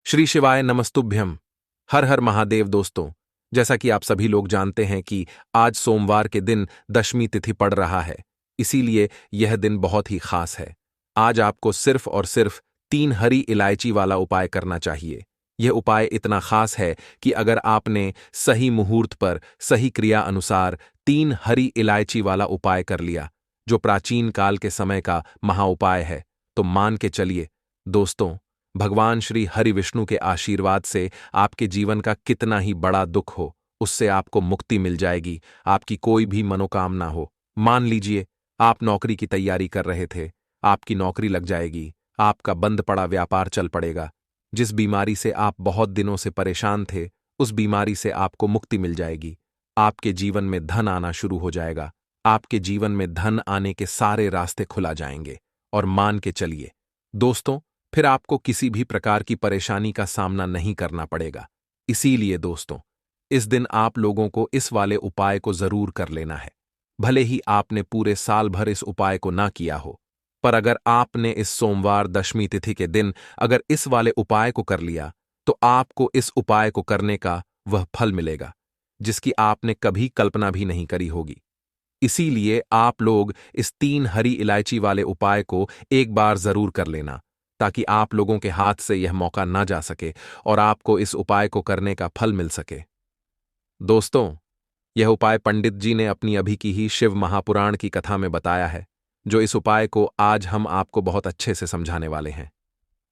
श्री शिवाय नमस्तुभ्यम। हर हर महादेव। दोस्तों, जैसा कि आप सभी लोग जानते हैं कि आज सोमवार के दिन दशमी तिथि पड़ रहा है, इसीलिए यह दिन बहुत ही खास है। आज आपको सिर्फ और सिर्फ 3 हरी इलायची वाला उपाय करना चाहिए। यह उपाय इतना खास है कि अगर आपने सही मुहूर्त पर सही क्रिया अनुसार 3 हरी इलायची वाला उपाय कर लिया, जो प्राचीन काल के समय का महाउपाय है, तो मान के चलिए दोस्तों, भगवान श्री हरि विष्णु के आशीर्वाद से आपके जीवन का कितना ही बड़ा दुख हो, उससे आपको मुक्ति मिल जाएगी। आपकी कोई भी मनोकामना हो, मान लीजिए आप नौकरी की तैयारी कर रहे थे, आपकी नौकरी लग जाएगी, आपका बंद पड़ा व्यापार चल पड़ेगा। जिस बीमारी से आप बहुत दिनों से परेशान थे, उस बीमारी से आपको मुक्ति मिल जाएगी। आपके जीवन में धन आना शुरू हो जाएगा। आपके जीवन में धन आने के सारे रास्ते खुला जाएंगे। और मान के चलिए दोस्तों, फिर आपको किसी भी प्रकार की परेशानी का सामना नहीं करना पड़ेगा। इसीलिए दोस्तों, इस दिन आप लोगों को इस वाले उपाय को जरूर कर लेना है। भले ही आपने पूरे साल भर इस उपाय को ना किया हो, पर अगर आपने इस सोमवार दशमी तिथि के दिन अगर इस वाले उपाय को कर लिया, तो आपको इस उपाय को करने का वह फल मिलेगा जिसकी आपने कभी कल्पना भी नहीं करी होगी। इसीलिए आप लोग इस 3 हरी इलायची वाले उपाय को एक बार जरूर कर लेना, ताकि आप लोगों के हाथ से यह मौका ना जा सके और आपको इस उपाय को करने का फल मिल सके। दोस्तों, यह उपाय पंडित जी ने अपनी अभी की ही शिव महापुराण की कथा में बताया है, जो इस उपाय को आज हम आपको बहुत अच्छे से समझाने वाले हैं।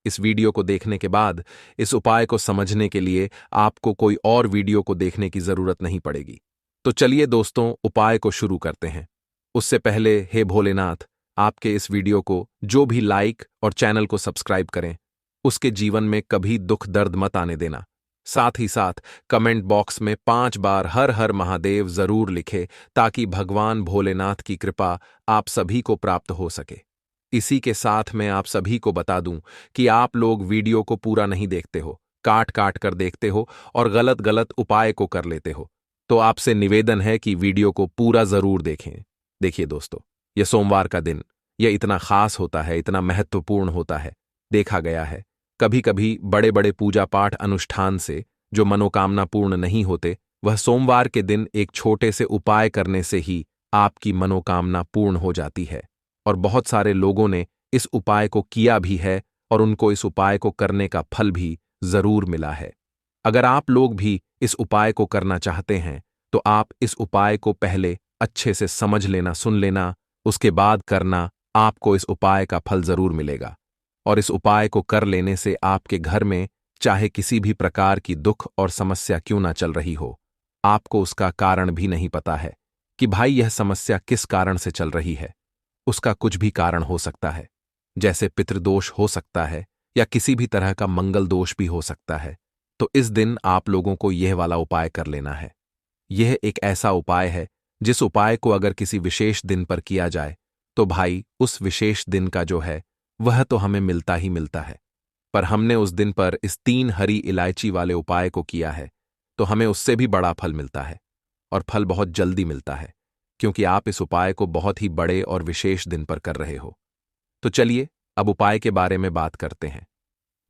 इस वीडियो को देखने के बाद इस उपाय को समझने के लिए आपको कोई और वीडियो को देखने की जरूरत नहीं पड़ेगी। तो चलिए दोस्तों, उपाय को शुरू करते हैं। उससे पहले हे भोलेनाथ, आपके इस वीडियो को जो भी लाइक और चैनल को सब्सक्राइब करें, उसके जीवन में कभी दुख दर्द मत आने देना। साथ ही साथ कमेंट बॉक्स में 5 बार हर हर महादेव जरूर लिखे, ताकि भगवान भोलेनाथ की कृपा आप सभी को प्राप्त हो सके। इसी के साथ मैं आप सभी को बता दूं कि आप लोग वीडियो को पूरा नहीं देखते हो, काट काट कर देखते हो और गलत गलत उपाय को कर लेते हो। तो आपसे निवेदन है कि वीडियो को पूरा जरूर देखें। देखिए दोस्तों, यह सोमवार का दिन, यह इतना खास होता है, इतना महत्वपूर्ण होता है। देखा गया है कभी कभी बड़े बड़े पूजा पाठ अनुष्ठान से जो मनोकामना पूर्ण नहीं होते, वह सोमवार के दिन एक छोटे से उपाय करने से ही आपकी मनोकामना पूर्ण हो जाती है। और बहुत सारे लोगों ने इस उपाय को किया भी है और उनको इस उपाय को करने का फल भी जरूर मिला है। अगर आप लोग भी इस उपाय को करना चाहते हैं, तो आप इस उपाय को पहले अच्छे से समझ लेना, सुन लेना, उसके बाद करना। आपको इस उपाय का फल जरूर मिलेगा। और इस उपाय को कर लेने से आपके घर में चाहे किसी भी प्रकार की दुख और समस्या क्यों ना चल रही हो, आपको उसका कारण भी नहीं पता है कि भाई यह समस्या किस कारण से चल रही है। उसका कुछ भी कारण हो सकता है, जैसे पितृदोष हो सकता है या किसी भी तरह का मंगल दोष भी हो सकता है। तो इस दिन आप लोगों को यह वाला उपाय कर लेना है। यह एक ऐसा उपाय है जिस उपाय को अगर किसी विशेष दिन पर किया जाए, तो भाई उस विशेष दिन का जो है वह तो हमें मिलता ही मिलता है। पर हमने उस दिन पर इस 3 हरी इलायची वाले उपाय को किया है, तो हमें उससे भी बड़ा फल मिलता है। और फल बहुत जल्दी मिलता है, क्योंकि आप इस उपाय को बहुत ही बड़े और विशेष दिन पर कर रहे हो। तो चलिए अब उपाय के बारे में बात करते हैं।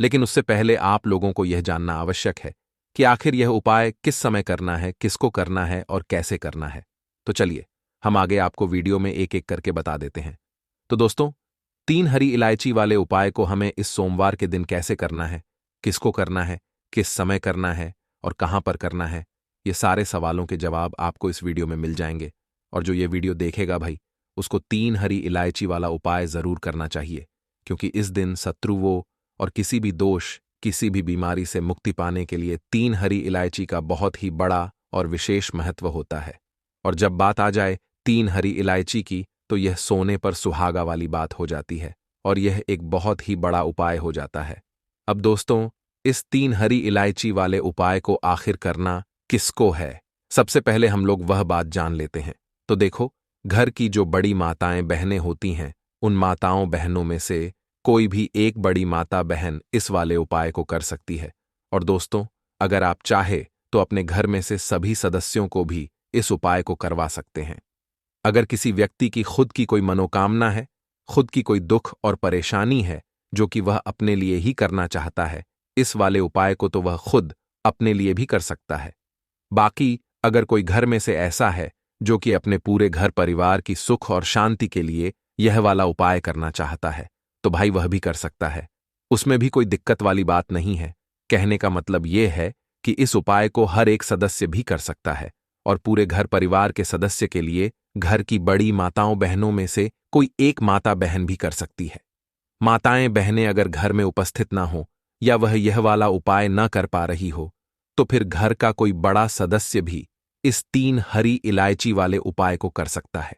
लेकिन उससे पहले आप लोगों को यह जानना आवश्यक है कि आखिर यह उपाय किस समय करना है, किसको करना है और कैसे करना है। तो चलिए हम आगे आपको वीडियो में एक एक करके बता देते हैं। तो दोस्तों, 3 हरी इलायची वाले उपाय को हमें इस सोमवार के दिन कैसे करना है, किसको करना है, किस समय करना है और कहां पर करना है, ये सारे सवालों के जवाब आपको इस वीडियो में मिल जाएंगे। और जो ये वीडियो देखेगा भाई, उसको 3 हरी इलायची वाला उपाय जरूर करना चाहिए, क्योंकि इस दिन शत्रुओं और किसी भी दोष, किसी भी बीमारी से मुक्ति पाने के लिए 3 हरी इलायची का बहुत ही बड़ा और विशेष महत्व होता है। और जब बात आ जाए 3 हरी इलायची की, तो यह सोने पर सुहागा वाली बात हो जाती है और यह एक बहुत ही बड़ा उपाय हो जाता है। अब दोस्तों, इस 3 हरी इलायची वाले उपाय को आखिर करना किसको है, सबसे पहले हम लोग वह बात जान लेते हैं। तो देखो, घर की जो बड़ी माताएं बहनें होती हैं, उन माताओं बहनों में से कोई भी एक बड़ी माता बहन इस वाले उपाय को कर सकती है। और दोस्तों, अगर आप चाहे तो अपने घर में से सभी सदस्यों को भी इस उपाय को करवा सकते हैं। अगर किसी व्यक्ति की खुद की कोई मनोकामना है, खुद की कोई दुख और परेशानी है, जो कि वह अपने लिए ही करना चाहता है, इस वाले उपाय को तो वह खुद अपने लिए भी कर सकता है। बाकी अगर कोई घर में से ऐसा है जो कि अपने पूरे घर परिवार की सुख और शांति के लिए यह वाला उपाय करना चाहता है, तो भाई वह भी कर सकता है। उसमें भी कोई दिक्कत वाली बात नहीं है। कहने का मतलब यह है कि इस उपाय को हर एक सदस्य भी कर सकता है और पूरे घर परिवार के सदस्य के लिए घर की बड़ी माताओं बहनों में से कोई एक माता बहन भी कर सकती है। माताएं बहनें अगर घर में उपस्थित ना हो या वह यह वाला उपाय न कर पा रही हो, तो फिर घर का कोई बड़ा सदस्य भी इस 3 हरी इलायची वाले उपाय को कर सकता है,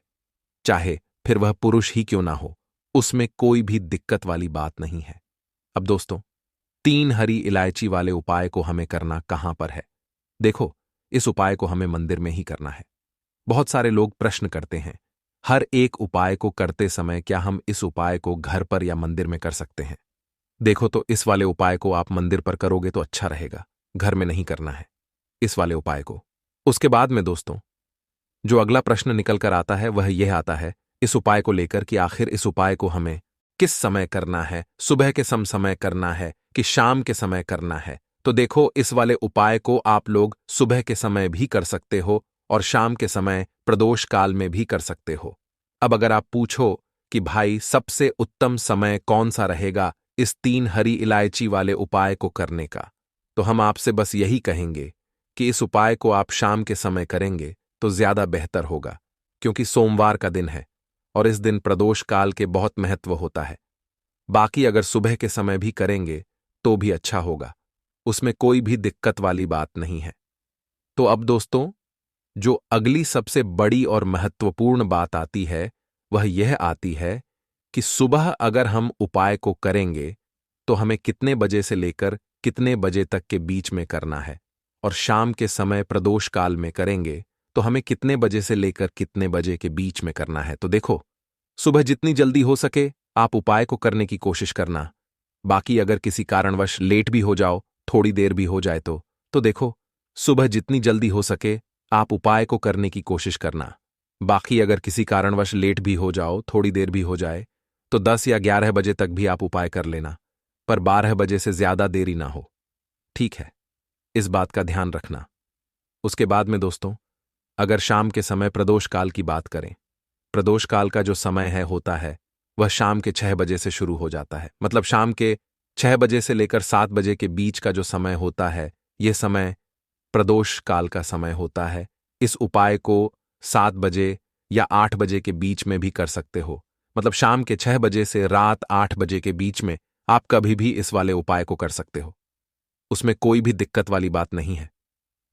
चाहे फिर वह पुरुष ही क्यों ना हो। उसमें कोई भी दिक्कत वाली बात नहीं है। अब दोस्तों, 3 हरी इलायची वाले उपाय को हमें करना कहां पर है? देखो, इस उपाय को हमें मंदिर में ही करना है। बहुत सारे लोग प्रश्न करते हैं, हर एक उपाय को करते समय क्या हम इस उपाय को घर पर या मंदिर में कर सकते हैं? देखो, तो इस वाले उपाय को आप मंदिर पर करोगे तो अच्छा रहेगा, घर में नहीं करना है इस वाले उपाय को। उसके बाद में दोस्तों, जो अगला प्रश्न निकल कर आता है वह यह आता है इस उपाय को लेकर कि आखिर इस उपाय को हमें किस समय करना है, सुबह के समय करना है कि शाम के समय करना है? तो देखो, इस वाले उपाय को आप लोग सुबह के समय भी कर सकते हो और शाम के समय प्रदोष काल में भी कर सकते हो। अब अगर आप पूछो कि भाई सबसे उत्तम समय कौन सा रहेगा इस 3 हरी इलायची वाले उपाय को करने का, तो हम आपसे बस यही कहेंगे कि इस उपाय को आप शाम के समय करेंगे तो ज्यादा बेहतर होगा, क्योंकि सोमवार का दिन है और इस दिन प्रदोष काल के बहुत महत्व होता है। बाकी अगर सुबह के समय भी करेंगे तो भी अच्छा होगा, उसमें कोई भी दिक्कत वाली बात नहीं है। तो अब दोस्तों, जो अगली सबसे बड़ी और महत्वपूर्ण बात आती है वह यह आती है कि सुबह अगर हम उपाय को करेंगे तो हमें कितने बजे से लेकर कितने बजे तक के बीच में करना है, और शाम के समय प्रदोष काल में करेंगे तो हमें कितने बजे से लेकर कितने बजे के बीच में करना है। तो देखो, सुबह जितनी जल्दी हो सके आप उपाय को करने की कोशिश करना। बाकी अगर किसी कारणवश लेट भी हो जाओ, थोड़ी देर भी हो जाए तो देखो, सुबह जितनी जल्दी हो सके आप उपाय को करने की कोशिश करना। बाकी अगर किसी कारणवश लेट भी हो जाओ, थोड़ी देर भी हो जाए, तो 10 या 11 बजे तक भी आप उपाय कर लेना, पर 12 बजे से ज्यादा देरी ना हो। ठीक है, इस बात का ध्यान रखना। उसके बाद में दोस्तों, अगर शाम के समय प्रदोष काल की बात करें, प्रदोष काल का जो समय होता है वह शाम के 6 बजे से शुरू हो जाता है। मतलब शाम के 6 बजे से लेकर 7 बजे के बीच का जो समय होता है, यह समय प्रदोष काल का समय होता है। इस उपाय को 7 बजे या 8 बजे के बीच में भी कर सकते हो। मतलब शाम के 6 बजे से रात 8 बजे के बीच में आप कभी भी इस वाले उपाय को कर सकते हो, उसमें कोई भी दिक्कत वाली बात नहीं है।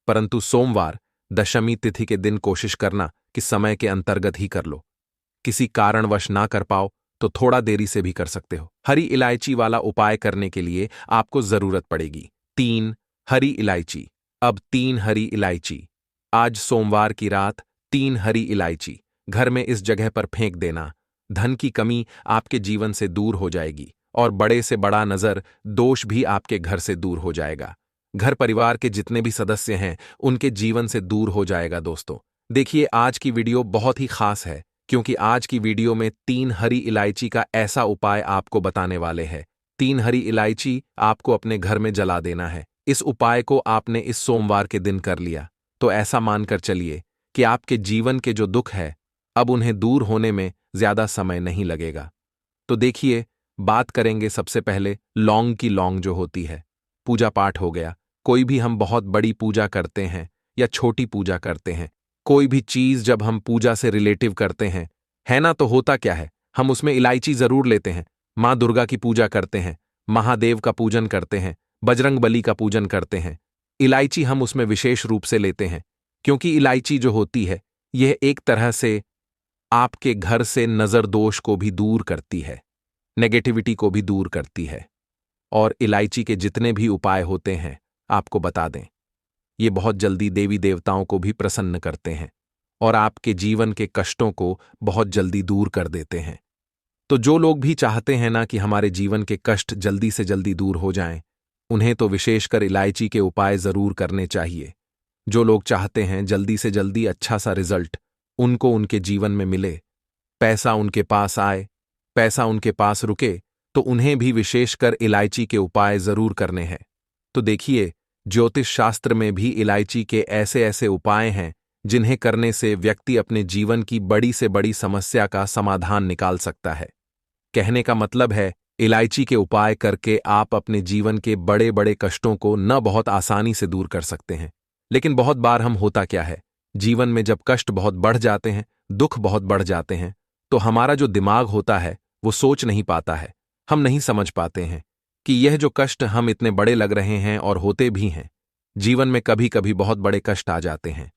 परंतु सोमवार दशमी तिथि के दिन कोशिश करना कि समय के अंतर्गत ही कर लो। किसी कारणवश ना कर पाओ तो थोड़ा देरी से भी कर सकते हो। हरी इलायची वाला उपाय करने के लिए आपको जरूरत पड़ेगी 3 हरी इलायची। अब 3 हरी इलायची, आज सोमवार की रात 3 हरी इलायची घर में इस जगह पर फेंक देना। धन की कमी आपके जीवन से दूर हो जाएगी और बड़े से बड़ा नजर दोष भी आपके घर से दूर हो जाएगा। घर परिवार के जितने भी सदस्य हैं उनके जीवन से दूर हो जाएगा। दोस्तों देखिए, आज की वीडियो बहुत ही खास है, क्योंकि आज की वीडियो में 3 हरी इलायची का ऐसा उपाय आपको बताने वाले हैं। 3 हरी इलायची आपको अपने घर में जला देना है। इस उपाय को आपने इस सोमवार के दिन कर लिया तो ऐसा मानकर चलिए कि आपके जीवन के जो दुख है अब उन्हें दूर होने में ज्यादा समय नहीं लगेगा। तो देखिए, बात करेंगे सबसे पहले लौंग की। लौंग जो होती है, पूजा पाठ हो गया, कोई भी हम बहुत बड़ी पूजा करते हैं या छोटी पूजा करते हैं, कोई भी चीज जब हम पूजा से रिलेटिव करते हैं, है ना, तो होता क्या है, हम उसमें इलायची जरूर लेते हैं। माँ दुर्गा की पूजा करते हैं, महादेव का पूजन करते हैं, बजरंग बली का पूजन करते हैं, इलायची हम उसमें विशेष रूप से लेते हैं, क्योंकि इलायची जो होती है यह एक तरह से आपके घर से नजर दोष को भी दूर करती है, नेगेटिविटी को भी दूर करती है। और इलायची के जितने भी उपाय होते हैं आपको बता दें, ये बहुत जल्दी देवी देवताओं को भी प्रसन्न करते हैं और आपके जीवन के कष्टों को बहुत जल्दी दूर कर देते हैं। तो जो लोग भी चाहते हैं ना कि हमारे जीवन के कष्ट जल्दी से जल्दी दूर हो जाएं, उन्हें तो विशेषकर इलायची के उपाय जरूर करने चाहिए। जो लोग चाहते हैं जल्दी से जल्दी अच्छा सा रिजल्ट उनको उनके जीवन में मिले, पैसा उनके पास आए, पैसा उनके पास रुके, तो उन्हें भी विशेषकर इलायची के उपाय जरूर करने हैं। तो देखिए, ज्योतिष शास्त्र में भी इलायची के ऐसे ऐसे उपाय हैं जिन्हें करने से व्यक्ति अपने जीवन की बड़ी से बड़ी समस्या का समाधान निकाल सकता है। कहने का मतलब है, इलायची के उपाय करके आप अपने जीवन के बड़े बड़े कष्टों को न बहुत आसानी से दूर कर सकते हैं। लेकिन बहुत बार हम होता क्या है, जीवन में जब कष्ट बहुत बढ़ जाते हैं, दुख बहुत बढ़ जाते हैं, तो हमारा जो दिमाग होता है वो सोच नहीं पाता है। हम नहीं समझ पाते हैं कि यह जो कष्ट हम इतने बड़े लग रहे हैं और होते भी हैं। जीवन में कभी कभी बहुत बड़े कष्ट आ जाते हैं,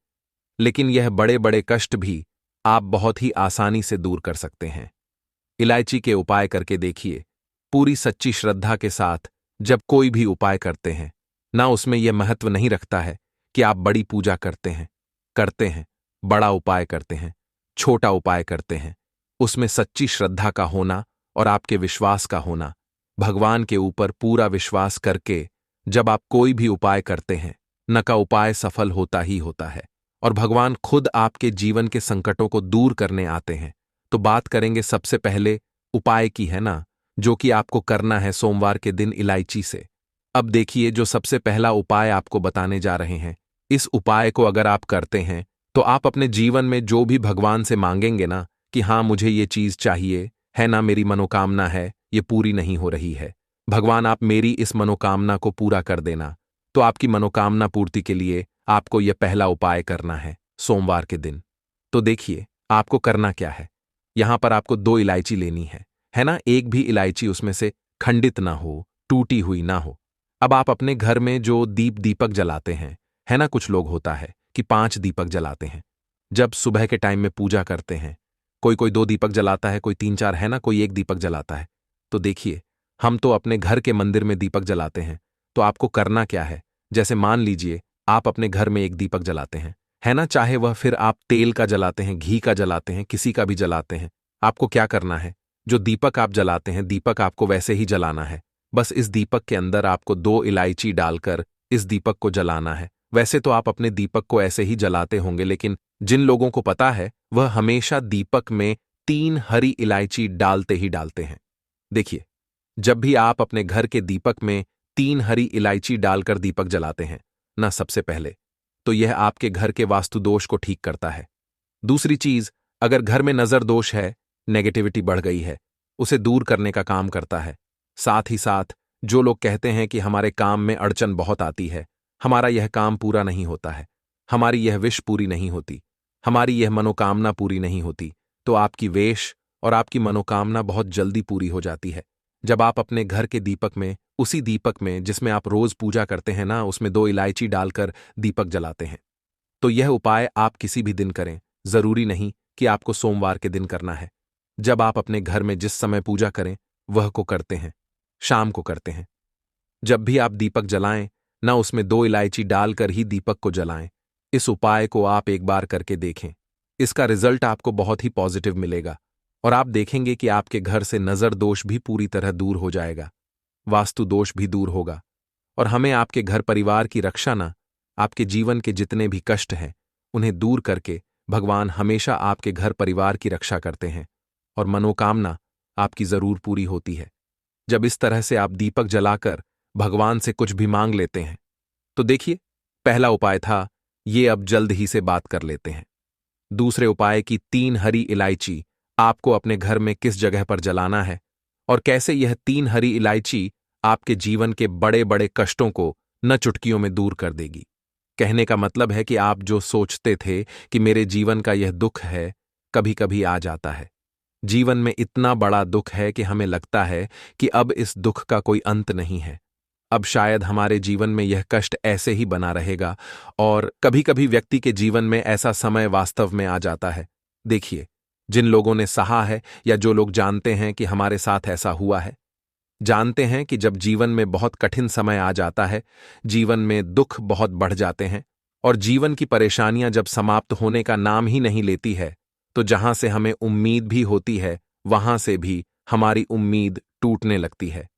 लेकिन यह बड़े बड़े कष्ट भी आप बहुत ही आसानी से दूर कर सकते हैं। इलायची के उपाय करके देखिए। पूरी सच्ची श्रद्धा के साथ जब कोई भी उपाय करते हैं, ना उसमें यह महत्व नहीं रखता है कि आप बड़ी पूजा करते हैं, बड़ा उपाय करते हैं, छोटा उपाय करते हैं। उसमें सच्ची श्रद्धा का होना और आपके विश्वास का होना, भगवान के ऊपर पूरा विश्वास करके जब आप कोई भी उपाय करते हैं, न का उपाय सफल होता ही होता है और भगवान खुद आपके जीवन के संकटों को दूर करने आते हैं। तो बात करेंगे सबसे पहले उपाय की, है ना, जो कि आपको करना है सोमवार के दिन इलायची से। अब देखिए, जो सबसे पहला उपाय आपको बताने जा रहे हैं, इस उपाय को अगर आप करते हैं तो आप अपने जीवन में जो भी भगवान से मांगेंगे ना कि हाँ मुझे ये चीज चाहिए, है ना, मेरी मनोकामना है, ये पूरी नहीं हो रही है, भगवान आप मेरी इस मनोकामना को पूरा कर देना। तो आपकी मनोकामना पूर्ति के लिए आपको यह पहला उपाय करना है सोमवार के दिन। तो देखिए, आपको करना क्या है। यहां पर आपको 2 इलायची लेनी है ना, एक भी इलायची उसमें से खंडित ना हो, टूटी हुई ना हो। अब आप अपने घर में जो दीपक जलाते हैं, है ना, कुछ लोग होता है कि 5 दीपक जलाते हैं जब सुबह के टाइम में पूजा करते हैं। कोई कोई 2 दीपक जलाता है, कोई 3-4, है ना, कोई 1 दीपक जलाता है। तो देखिए, हम तो अपने घर के मंदिर में दीपक जलाते हैं। तो आपको करना क्या है, जैसे मान लीजिए आप अपने घर में 1 दीपक जलाते हैं, है ना, चाहे वह फिर आप तेल का जलाते हैं, घी का जलाते हैं, किसी का भी जलाते हैं। आपको क्या करना है, जो दीपक आप जलाते हैं, दीपक आपको वैसे ही जलाना है। बस इस दीपक के अंदर आपको 2 इलायची डालकर इस दीपक को जलाना है। वैसे तो आप अपने दीपक को ऐसे ही जलाते होंगे, लेकिन जिन लोगों को पता है वह हमेशा दीपक में 3 हरी इलायची डालते ही डालते हैं। देखिए, जब भी आप अपने घर के दीपक में 3 हरी इलायची डालकर दीपक जलाते हैं ना, सबसे पहले तो यह आपके घर के वास्तु दोष को ठीक करता है। दूसरी चीज, अगर घर में नजर दोष है, नेगेटिविटी बढ़ गई है, उसे दूर करने का काम करता है। साथ ही साथ जो लोग कहते हैं कि हमारे काम में अड़चन बहुत आती है, हमारा यह काम पूरा नहीं होता है, हमारी यह विश पूरी नहीं होती, हमारी यह मनोकामना पूरी नहीं होती, तो आपकी वेश और आपकी मनोकामना बहुत जल्दी पूरी हो जाती है जब आप अपने घर के दीपक में, उसी दीपक में जिसमें आप रोज पूजा करते हैं ना, उसमें 2 इलायची डालकर दीपक जलाते हैं। तो यह उपाय आप किसी भी दिन करें, जरूरी नहीं कि आपको सोमवार के दिन करना है। जब आप अपने घर में जिस समय पूजा करें वह को करते हैं, शाम को करते हैं। जब भी आप दीपक जलाएं ना, उसमें 2 इलायची डालकर ही दीपक को जलाएं। इस उपाय को आप एक बार करके देखें, इसका रिजल्ट आपको बहुत ही पॉजिटिव मिलेगा और आप देखेंगे कि आपके घर से नजर दोष भी पूरी तरह दूर हो जाएगा, वास्तु दोष भी दूर होगा और हमें आपके घर परिवार की रक्षा ना, आपके जीवन के जितने भी कष्ट हैं उन्हें दूर करके भगवान हमेशा आपके घर परिवार की रक्षा करते हैं और मनोकामना आपकी जरूर पूरी होती है जब इस तरह से आप दीपक जलाकर भगवान से कुछ भी मांग लेते हैं। तो देखिए, पहला उपाय था, ये अब जल्द ही से बात कर लेते हैं। दूसरे उपाय की 3 हरी इलायची आपको अपने घर में किस जगह पर जलाना है और कैसे यह 3 हरी इलायची आपके जीवन के बड़े बड़े कष्टों को न चुटकियों में दूर कर देगी। कहने का मतलब है कि आप जो सोचते थे कि मेरे जीवन का यह दुख है, कभी कभी आ जाता है। जीवन में इतना बड़ा दुख है कि हमें लगता है कि अब इस दुख का कोई अंत नहीं है, अब शायद हमारे जीवन में यह कष्ट ऐसे ही बना रहेगा और कभी कभी व्यक्ति के जीवन में ऐसा समय वास्तव में आ जाता है। देखिए, जिन लोगों ने सहा है या जो लोग जानते हैं कि हमारे साथ ऐसा हुआ है, जानते हैं कि जब जीवन में बहुत कठिन समय आ जाता है, जीवन में दुख बहुत बढ़ जाते हैं और जीवन की परेशानियां जब समाप्त होने का नाम ही नहीं लेती है, तो जहां से हमें उम्मीद भी होती है वहां से भी हमारी उम्मीद टूटने लगती है।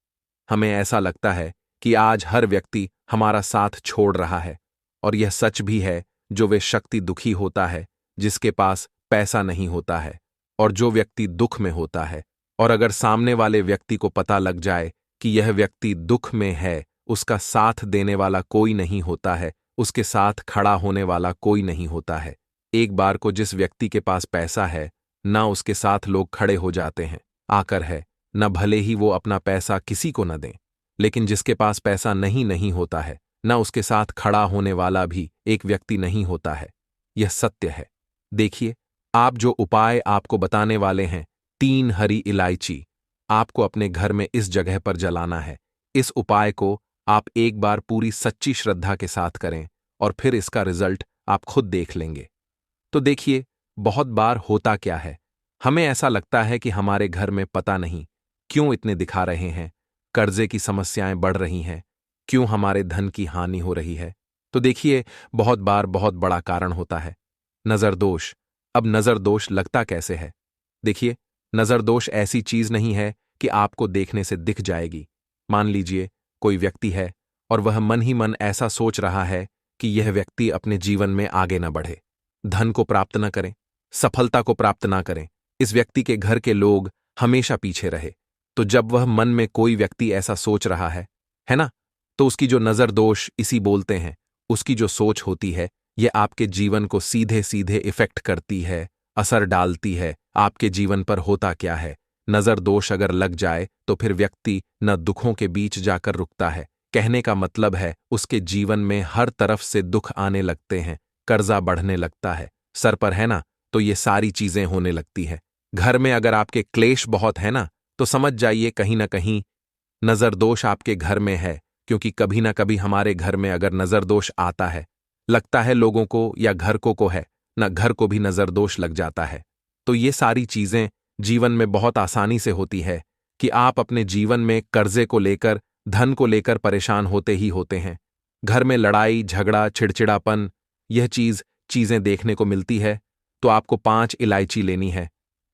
हमें ऐसा लगता है कि आज हर व्यक्ति हमारा साथ छोड़ रहा है और यह सच भी है। जो वे शक्ति दुखी होता है जिसके पास पैसा नहीं होता है और जो व्यक्ति दुख में होता है, और अगर सामने वाले व्यक्ति को पता लग जाए कि यह व्यक्ति दुख में है उसका साथ देने वाला कोई नहीं होता है, उसके साथ खड़ा होने वाला कोई नहीं होता है। एक बार को जिस व्यक्ति के पास पैसा है, ना उसके साथ लोग खड़े हो जाते हैं आकर है, न भले ही वो अपना पैसा किसी को न दें। लेकिन जिसके पास पैसा नहीं होता है, न उसके साथ खड़ा होने वाला भी एक व्यक्ति नहीं होता है। यह सत्य है। देखिए, आप जो उपाय आपको बताने वाले हैं, 3 हरी इलायची आपको अपने घर में इस जगह पर जलाना है। इस उपाय को आप एक बार पूरी सच्ची श्रद्धा के साथ करें और फिर इसका रिजल्ट आप खुद देख लेंगे। तो देखिए, बहुत बार होता क्या है, हमें ऐसा लगता है कि हमारे घर में पता नहीं क्यों इतने दिखा रहे हैं, कर्जे की समस्याएं बढ़ रही हैं, क्यों हमारे धन की हानि हो रही है। तो देखिए, बहुत बार बहुत बड़ा कारण होता है नजर दोष। अब नजर दोष लगता कैसे है? देखिए, नजर दोष ऐसी चीज नहीं है कि आपको देखने से दिख जाएगी। मान लीजिए कोई व्यक्ति है और वह मन ही मन ऐसा सोच रहा है कि यह व्यक्ति अपने जीवन में आगे न बढ़े, धन को प्राप्त न करें, सफलता को प्राप्त ना करें, इस व्यक्ति के घर के लोग हमेशा पीछे रहे। तो जब वह मन में कोई व्यक्ति ऐसा सोच रहा है ना, तो उसकी जो नजर दोष इसी बोलते हैं, उसकी जो सोच होती है, यह आपके जीवन को सीधे सीधे इफेक्ट करती है, असर डालती है। आपके जीवन पर होता क्या है, नजर दोष अगर लग जाए तो फिर व्यक्ति न दुखों के बीच जाकर रुकता है। कहने का मतलब है उसके जीवन में हर तरफ से दुख आने लगते हैं, कर्जा बढ़ने लगता है, सर पर है ना, तो ये सारी चीजें होने लगती है। घर में अगर आपके क्लेश बहुत है ना, तो समझ जाइए कहीं ना कहीं नजर दोष आपके घर में है। क्योंकि कभी ना कभी हमारे घर में अगर नजर दोष आता है, लगता है लोगों को या घर को है ना, घर को भी नजर दोष लग जाता है। तो ये सारी चीजें जीवन में बहुत आसानी से होती है कि आप अपने जीवन में कर्जे को लेकर, धन को लेकर परेशान होते ही होते हैं। घर में लड़ाई झगड़ा चिड़चिड़ापन, यह चीजें देखने को मिलती है। तो आपको 5 इलायची लेनी है।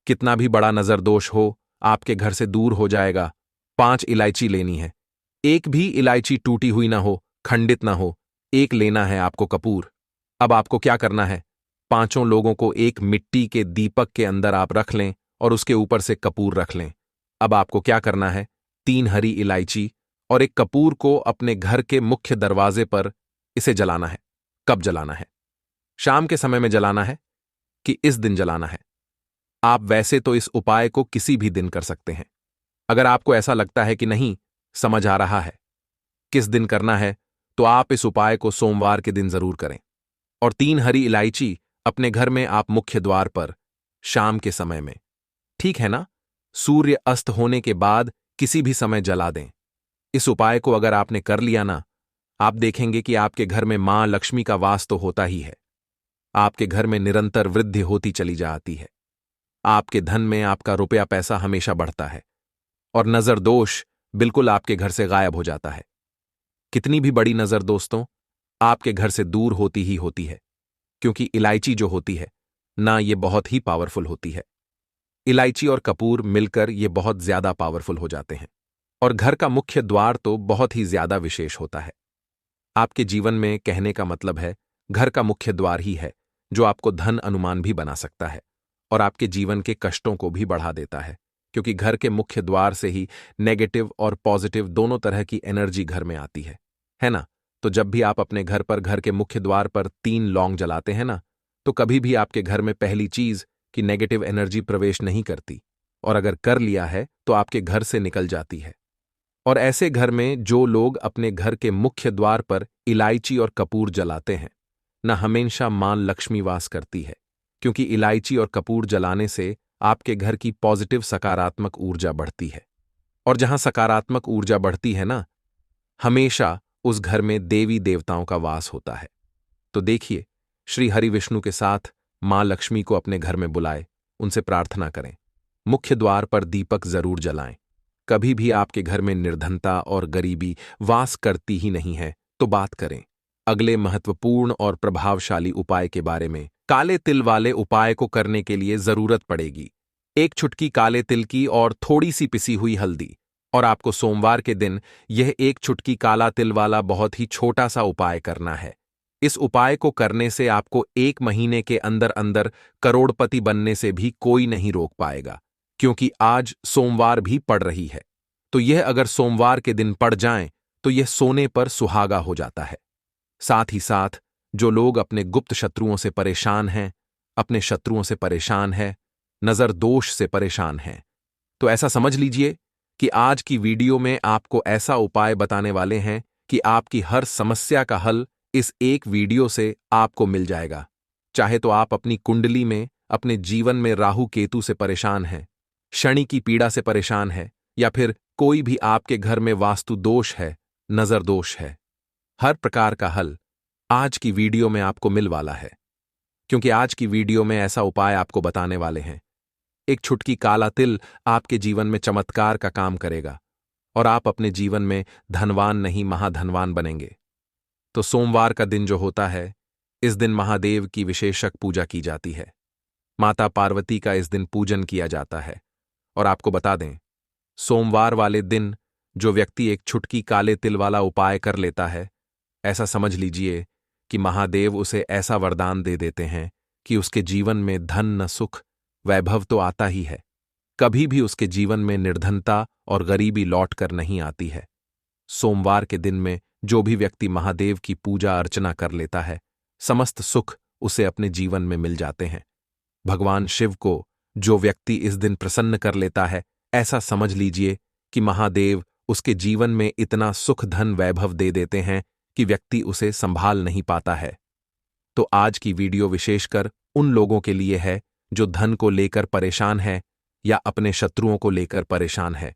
कितना भी बड़ा नजर दोष हो, आपके घर से दूर हो जाएगा। 5 इलायची लेनी है। एक भी इलायची टूटी हुई ना हो, खंडित ना हो। एक लेना है आपको कपूर। अब आपको क्या करना है, 5 लोगों को एक मिट्टी के दीपक के अंदर आप रख लें और उसके ऊपर से कपूर रख लें। अब आपको क्या करना है, 3 हरी इलायची और एक कपूर को अपने घर के मुख्य दरवाजे पर इसे जलाना है। कब जलाना है? शाम के समय में जलाना है कि इस दिन जलाना है? आप वैसे तो इस उपाय को किसी भी दिन कर सकते हैं। अगर आपको ऐसा लगता है कि नहीं समझ आ रहा है किस दिन करना है, तो आप इस उपाय को सोमवार के दिन जरूर करें। और 3 हरी इलायची अपने घर में आप मुख्य द्वार पर शाम के समय में, ठीक है ना, सूर्य अस्त होने के बाद किसी भी समय जला दें। इस उपाय को अगर आपने कर लिया ना, आप देखेंगे कि आपके घर में मां लक्ष्मी का वास तो होता ही है। आपके घर में निरंतर वृद्धि होती चली जाती है। आपके धन में आपका रुपया पैसा हमेशा बढ़ता है और नजर दोष बिल्कुल आपके घर से गायब हो जाता है। कितनी भी बड़ी नजर दोस्तों आपके घर से दूर होती ही होती है, क्योंकि इलायची जो होती है ना, ये बहुत ही पावरफुल होती है। इलायची और कपूर मिलकर ये बहुत ज्यादा पावरफुल हो जाते हैं। और घर का मुख्य द्वार तो बहुत ही ज्यादा विशेष होता है। आपके जीवन में, कहने का मतलब है, घर का मुख्य द्वार ही है जो आपको धन अनुमान भी बना सकता है और आपके जीवन के कष्टों को भी बढ़ा देता है। क्योंकि घर के मुख्य द्वार से ही नेगेटिव और पॉजिटिव दोनों तरह की एनर्जी घर में आती है ना। तो जब भी आप अपने घर पर, घर के मुख्य द्वार पर 3 लौंग जलाते हैं ना, तो कभी भी आपके घर में पहली चीज कि नेगेटिव एनर्जी प्रवेश नहीं करती, और अगर कर लिया है तो आपके घर से निकल जाती है। और ऐसे घर में जो लोग अपने घर के मुख्य द्वार पर इलायची और कपूर जलाते हैं न, हमेशा मां लक्ष्मी वास करती है। क्योंकि इलायची और कपूर जलाने से आपके घर की पॉजिटिव सकारात्मक ऊर्जा बढ़ती है। और जहां सकारात्मक ऊर्जा बढ़ती है ना, हमेशा उस घर में देवी देवताओं का वास होता है। तो देखिए, श्री हरि विष्णु के साथ मां लक्ष्मी को अपने घर में बुलाए, उनसे प्रार्थना करें, मुख्य द्वार पर दीपक जरूर जलाएं। कभी भी आपके घर में निर्धनता और गरीबी वास करती ही नहीं है तो बात करें। अगले महत्वपूर्ण और प्रभावशाली उपाय के बारे में, काले तिल वाले उपाय को करने के लिए जरूरत पड़ेगी 1 चुटकी काले तिल की और थोड़ी सी पिसी हुई हल्दी। और आपको सोमवार के दिन यह 1 चुटकी काला तिल वाला बहुत ही छोटा सा उपाय करना है। इस उपाय को करने से आपको 1 महीने के अंदर अंदर करोड़पति बनने से भी कोई नहीं रोक पाएगा, क्योंकि आज सोमवार भी पड़ रही है। तो यह अगर सोमवार के दिन पड़ जाएं तो यह सोने पर सुहागा हो जाता है। साथ ही साथ जो लोग अपने गुप्त शत्रुओं से परेशान हैं, अपने शत्रुओं से परेशान है, नजर दोष से परेशान हैं, तो ऐसा समझ लीजिए कि आज की वीडियो में आपको ऐसा उपाय बताने वाले हैं कि आपकी हर समस्या का हल इस एक वीडियो से आपको मिल जाएगा। चाहे तो आप अपनी कुंडली में, अपने जीवन में राहु केतु से परेशान हैं, शनि की पीड़ा से परेशान है, या फिर कोई भी आपके घर में वास्तु दोष है, नजर दोष है, हर प्रकार का हल आज की वीडियो में आपको मिल वाला है। क्योंकि आज की वीडियो में ऐसा उपाय आपको बताने वाले हैं। एक छुटकी काला तिल आपके जीवन में चमत्कार का काम करेगा और आप अपने जीवन में धनवान नहीं महाधनवान बनेंगे। तो सोमवार का दिन जो होता है, इस दिन महादेव की विशेषक पूजा की जाती है। माता पार्वती का इस दिन पूजन किया जाता है। और आपको बता दें, सोमवार वाले दिन जो व्यक्ति एक छुटकी काले तिल वाला उपाय कर लेता है, ऐसा समझ लीजिए कि महादेव उसे ऐसा वरदान दे देते हैं कि उसके जीवन में धन न सुख वैभव तो आता ही है, कभी भी उसके जीवन में निर्धनता और गरीबी लौट कर नहीं आती है। सोमवार के दिन में जो भी व्यक्ति महादेव की पूजा अर्चना कर लेता है, समस्त सुख उसे अपने जीवन में मिल जाते हैं। भगवान शिव को जो व्यक्ति इस दिन प्रसन्न कर लेता है, ऐसा समझ लीजिए कि महादेव उसके जीवन में इतना सुख धन वैभव दे देते हैं कि व्यक्ति उसे संभाल नहीं पाता है। तो आज की वीडियो विशेषकर उन लोगों के लिए है जो धन को लेकर परेशान है या अपने शत्रुओं को लेकर परेशान है।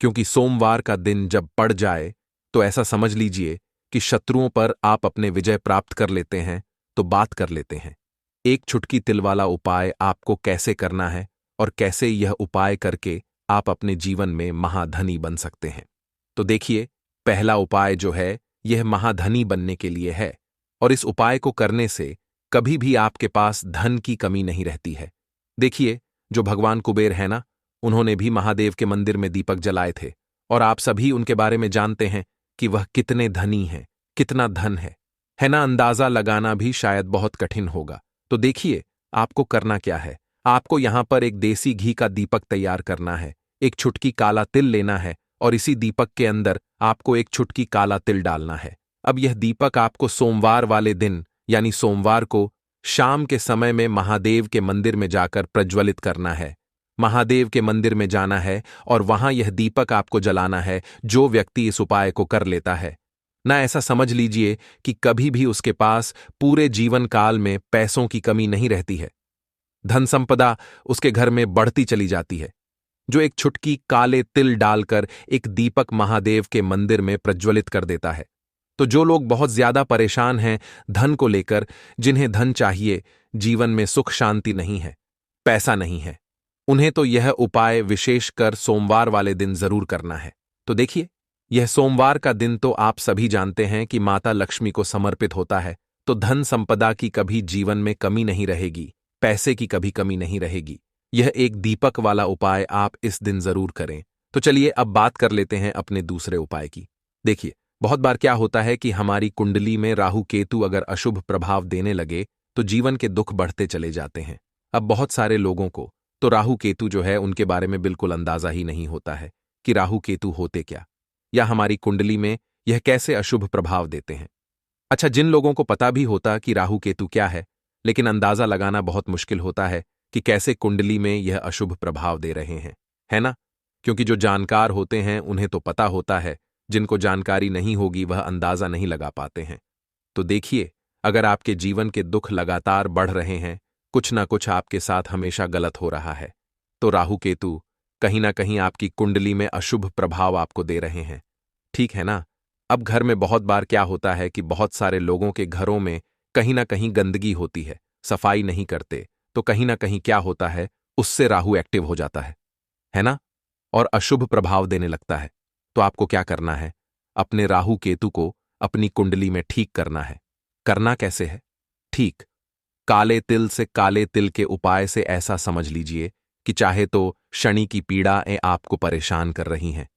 क्योंकि सोमवार का दिन जब पड़ जाए तो ऐसा समझ लीजिए कि शत्रुओं पर आप अपने विजय प्राप्त कर लेते हैं, तो बात कर लेते हैं। एक छुटकी तिल वाला उपाय आपको कैसे करना है और कैसे यह उपाय करके आप अपने जीवन में महाधनी बन सकते हैं। तो देखिए, पहला उपाय जो है यह महाधनी बनने के लिए है और इस उपाय को करने से कभी भी आपके पास धन की कमी नहीं रहती है। देखिए, जो भगवान कुबेर है ना, उन्होंने भी महादेव के मंदिर में दीपक जलाए थे और आप सभी उनके बारे में जानते हैं कि वह कितने धनी हैं, कितना धन है ना। अंदाजा लगाना भी शायद बहुत कठिन होगा। तो देखिए, आपको करना क्या है। आपको यहां पर एक देसी घी का दीपक तैयार करना है, एक छुटकी काला तिल लेना है और इसी दीपक के अंदर आपको एक छुटकी काला तिल डालना है। अब यह दीपक आपको सोमवार वाले दिन यानी सोमवार को शाम के समय में महादेव के मंदिर में जाकर प्रज्वलित करना है। महादेव के मंदिर में जाना है और वहां यह दीपक आपको जलाना है। जो व्यक्ति इस उपाय को कर लेता है ना, ऐसा समझ लीजिए कि कभी भी उसके पास पूरे जीवन काल में पैसों की कमी नहीं रहती है। धन संपदा उसके घर में बढ़ती चली जाती है। जो एक छुटकी काले तिल डालकर एक दीपक महादेव के मंदिर में प्रज्वलित कर देता है। तो जो लोग बहुत ज्यादा परेशान हैं धन को लेकर, जिन्हें धन चाहिए, जीवन में सुख शांति नहीं है, पैसा नहीं है, उन्हें तो यह उपाय विशेषकर सोमवार वाले दिन जरूर करना है। तो देखिए, यह सोमवार का दिन तो आप सभी जानते हैं कि माता लक्ष्मी को समर्पित होता है, तो धन संपदा की कभी जीवन में कमी नहीं रहेगी, पैसे की कभी कमी नहीं रहेगी। यह एक दीपक वाला उपाय आप इस दिन जरूर करें। तो चलिए अब बात कर लेते हैं अपने दूसरे उपाय की। देखिए, बहुत बार क्या होता है कि हमारी कुंडली में राहु केतु अगर अशुभ प्रभाव देने लगे तो जीवन के दुख बढ़ते चले जाते हैं। अब बहुत सारे लोगों को तो राहु केतु जो है उनके बारे में बिल्कुल अंदाजा ही नहीं होता है कि राहु केतु होते क्या, या हमारी कुंडली में यह कैसे अशुभ प्रभाव देते हैं। अच्छा, जिन लोगों को पता भी होता कि राहु केतु क्या है, लेकिन अंदाजा लगाना बहुत मुश्किल होता है कि कैसे कुंडली में यह अशुभ प्रभाव दे रहे हैं, है ना। क्योंकि जो जानकार होते हैं उन्हें तो पता होता है, जिनको जानकारी नहीं होगी वह अंदाजा नहीं लगा पाते हैं। तो देखिए, अगर आपके जीवन के दुख लगातार बढ़ रहे हैं, कुछ ना कुछ आपके साथ हमेशा गलत हो रहा है, तो राहु केतु कहीं ना कहीं आपकी कुंडली में अशुभ प्रभाव आपको दे रहे हैं, ठीक है ना। अब घर में बहुत बार क्या होता है कि बहुत सारे लोगों के घरों में कहीं ना कहीं गंदगी होती है, सफाई नहीं करते, तो कहीं ना कहीं क्या होता है, उससे राहु एक्टिव हो जाता है ना, और अशुभ प्रभाव देने लगता है। तो आपको क्या करना है, अपने राहु केतु को अपनी कुंडली में ठीक करना है। करना कैसे है? ठीक काले तिल से, काले तिल के उपाय से ऐसा समझ लीजिए कि चाहे तो शनि की पीड़ाएं आपको परेशान कर रही हैं,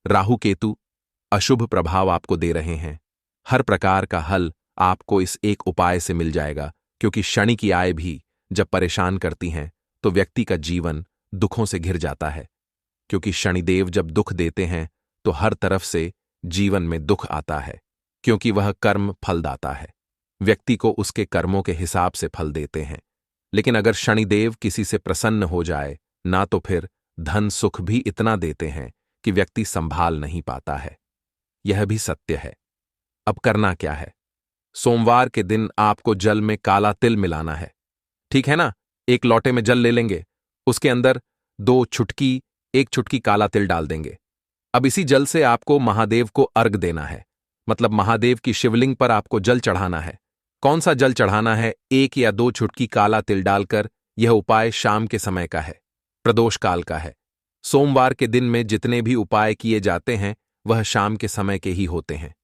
राहु केतु अशुभ प्रभाव आपको दे रहे हैं, हर प्रकार का हल आपको इस एक उपाय से मिल जाएगा। क्योंकि शनि की आय भी जब परेशान करती हैं तो व्यक्ति का जीवन दुखों से घिर जाता है। क्योंकि शनिदेव जब दुख देते हैं तो हर तरफ से जीवन में दुख आता है, क्योंकि वह कर्म फलदाता है। व्यक्ति को उसके कर्मों के हिसाब से फल देते हैं। लेकिन अगर शनिदेव किसी से प्रसन्न हो जाए ना, तो फिर धन सुख भी इतना देते हैं कि व्यक्ति संभाल नहीं पाता है। यह भी सत्य है। अब करना क्या है? सोमवार के दिन आपको जल में काला तिल मिलाना है। ठीक है ना? एक लोटे में जल ले लेंगे, उसके अंदर 1 चुटकी काला तिल डाल देंगे। अब इसी जल से आपको महादेव को अर्घ देना है, मतलब महादेव की शिवलिंग पर आपको जल चढ़ाना है। कौन सा जल चढ़ाना है? 1 या 2 चुटकी काला तिल डालकर। यह उपाय शाम के समय का है, प्रदोष काल का है। सोमवार के दिन में जितने भी उपाय किए जाते हैं वह शाम के समय के ही होते हैं।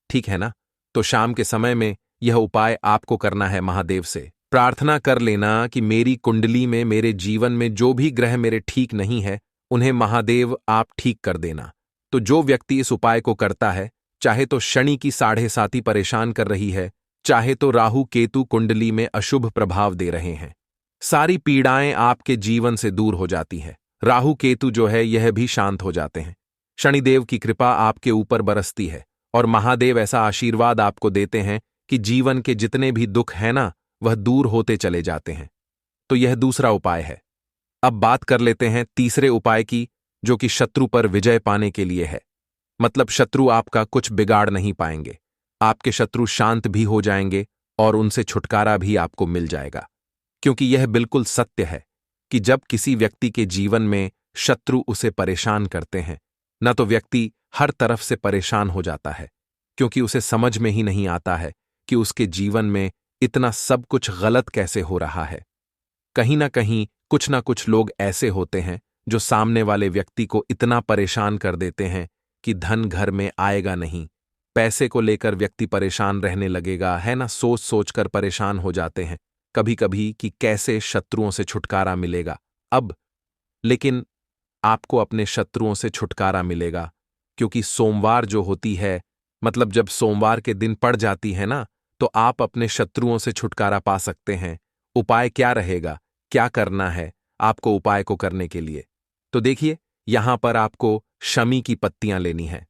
ठीक है ना? तो शाम के समय में यह उपाय आपको करना है। महादेव से प्रार्थना कर लेना कि मेरी कुंडली में, मेरे जीवन में जो भी ग्रह मेरे ठीक नहीं है, उन्हें महादेव आप ठीक कर देना। तो जो व्यक्ति इस उपाय को करता है, चाहे तो शनि की 7.5 परेशान कर रही है, चाहे तो राहु केतु कुंडली में अशुभ प्रभाव दे रहे हैं, सारी पीड़ाएं आपके जीवन से दूर हो जाती है। राहु केतु जो है यह भी शांत हो जाते हैं। शनिदेव की कृपा आपके ऊपर बरसती है और महादेव ऐसा आशीर्वाद आपको देते हैं कि जीवन के जितने भी दुख हैं ना, वह दूर होते चले जाते हैं। तो यह दूसरा उपाय है। अब बात कर लेते हैं तीसरे उपाय की, जो कि शत्रु पर विजय पाने के लिए है। मतलब शत्रु आपका कुछ बिगाड़ नहीं पाएंगे, आपके शत्रु शांत भी हो जाएंगे और उनसे छुटकारा भी आपको मिल जाएगा। क्योंकि यह बिल्कुल सत्य है कि जब किसी व्यक्ति के जीवन में शत्रु उसे परेशान करते हैं न, तो व्यक्ति हर तरफ से परेशान हो जाता है, क्योंकि उसे समझ में ही नहीं आता है कि उसके जीवन में इतना सब कुछ गलत कैसे हो रहा है। कहीं ना कहीं कुछ ना कुछ लोग ऐसे होते हैं जो सामने वाले व्यक्ति को इतना परेशान कर देते हैं कि धन घर में आएगा नहीं, पैसे को लेकर व्यक्ति परेशान रहने लगेगा, है ना? सोच सोच कर परेशान हो जाते हैं कभी कभी कि कैसे शत्रुओं से छुटकारा मिलेगा। लेकिन आपको अपने शत्रुओं से छुटकारा मिलेगा, क्योंकि सोमवार जो होती है, मतलब जब सोमवार के दिन पड़ जाती है ना, तो आप अपने शत्रुओं से छुटकारा पा सकते हैं। उपाय क्या रहेगा, क्या करना है आपको उपाय को करने के लिए? तो देखिए, यहां पर आपको शमी की पत्तियां लेनी है।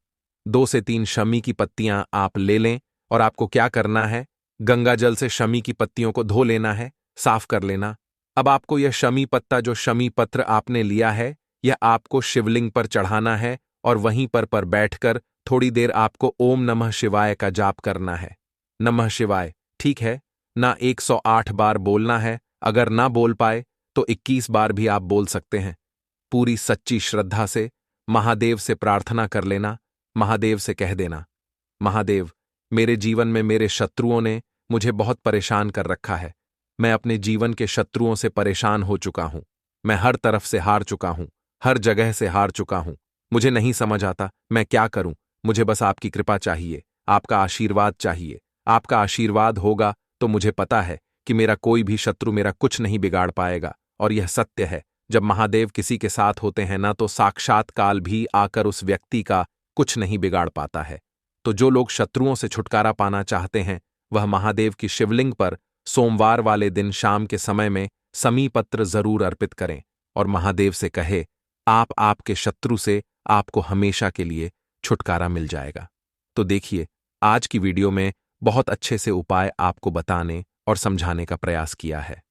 2 से 3 शमी की पत्तियां आप ले लें और आपको क्या करना है, गंगा जल से शमी की पत्तियों को धो लेना है, साफ कर लेना। अब आपको यह शमी पत्ता, जो शमी पत्र आपने लिया है, यह आपको शिवलिंग पर चढ़ाना है और वहीं पर बैठकर थोड़ी देर आपको ओम नमः शिवाय का जाप करना है। नमः शिवाय, ठीक है ना? 108 बार बोलना है। अगर ना बोल पाए तो 21 बार भी आप बोल सकते हैं। पूरी सच्ची श्रद्धा से महादेव से प्रार्थना कर लेना। महादेव से कह देना, महादेव, मेरे जीवन में मेरे शत्रुओं ने मुझे बहुत परेशान कर रखा है। मैं अपने जीवन के शत्रुओं से परेशान हो चुका हूं। मैं हर तरफ से हार चुका हूं, हर जगह से हार चुका हूं। मुझे नहीं समझ आता मैं क्या करूं। मुझे बस आपकी कृपा चाहिए, आपका आशीर्वाद चाहिए। आपका आशीर्वाद होगा तो मुझे पता है कि मेरा कोई भी शत्रु मेरा कुछ नहीं बिगाड़ पाएगा। और यह सत्य है, जब महादेव किसी के साथ होते हैं ना, तो साक्षात काल भी आकर उस व्यक्ति का कुछ नहीं बिगाड़ पाता है। तो जो लोग शत्रुओं से छुटकारा पाना चाहते हैं, वह महादेव की शिवलिंग पर सोमवार वाले दिन शाम के समय में समी पत्र जरूर अर्पित करें और महादेव से कहे, आपके शत्रु से आपको हमेशा के लिए छुटकारा मिल जाएगा। तो देखिए, आज की वीडियो में बहुत अच्छे से उपाय आपको बताने और समझाने का प्रयास किया है।